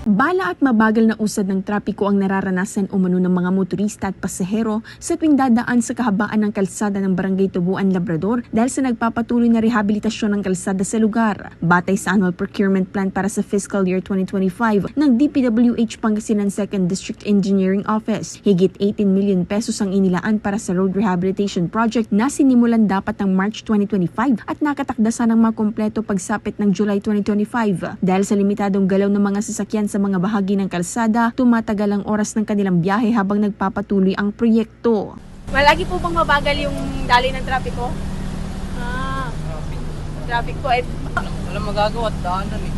Bala at mabagal na usad ng trapiko ang nararanasan umano ng mga motorista at pasahero sa tuwing dadaan sa kahabaan ng kalsada ng Barangay Tubuan, Labrador dahil sa nagpapatuloy na rehabilitasyon ng kalsada sa lugar. Batay sa annual procurement plan para sa fiscal year 2025 ng DPWH Pangasinan 2nd District Engineering Office, higit 18 million pesos ang inilaan para sa road rehabilitation project na sinimulan dapat ng March 2025 at nakatakdasan ng makumpleto pagsapit ng July 2025. Dahil sa limitadong galaw ng mga sasakyan sa mga bahagi ng kalsada, tumatagal ang oras ng kanilang biyahe habang nagpapatuloy ang proyekto. Malagi po bang mabagal yung daloy ng trapiko? Traffic po. Walang magagawa at daanan eh.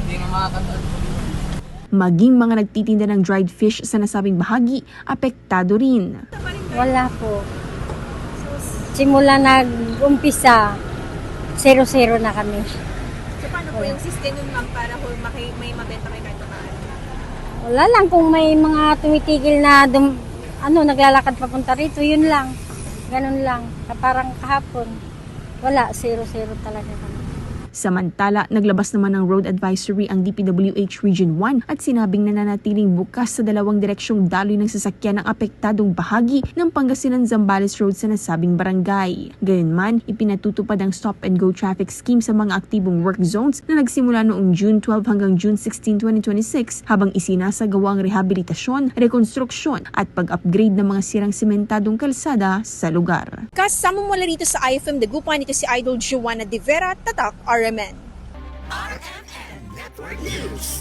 Hindi nga makakataan. Maging mga nagtitinda ng dried fish sa nasabing bahagi, apektado rin. Wala po. Simula nag-umpisa, 0-0 na kami. So paano po yung system nun ma'am para may mabenta kayo kahit paano? Wala lang kung may mga tumitigil na naglalakad papunta rito, yun lang. Ganun lang. Parang kahapon. Wala, 0-0 talaga kami. Samantala, naglabas naman ng road advisory ang DPWH Region 1 at sinabing nananatiling bukas sa dalawang direksyong daloy ng sasakyan ng apektadong bahagi ng Pangasinan-Zambales Road sa nasabing barangay. Gayunman, ipinatutupad ang stop-and-go traffic scheme sa mga aktibong work zones na nagsimula noong June 12 hanggang June 16, 2026 habang isinasagawa ang rehabilitasyon, rekonstruksyon at pag-upgrade ng mga sirang sementadong kalsada sa lugar. Kasama mula rito sa IFM Dagupan, ito si Idol Joanna De Vera, Tatak RMN. RMN Network News.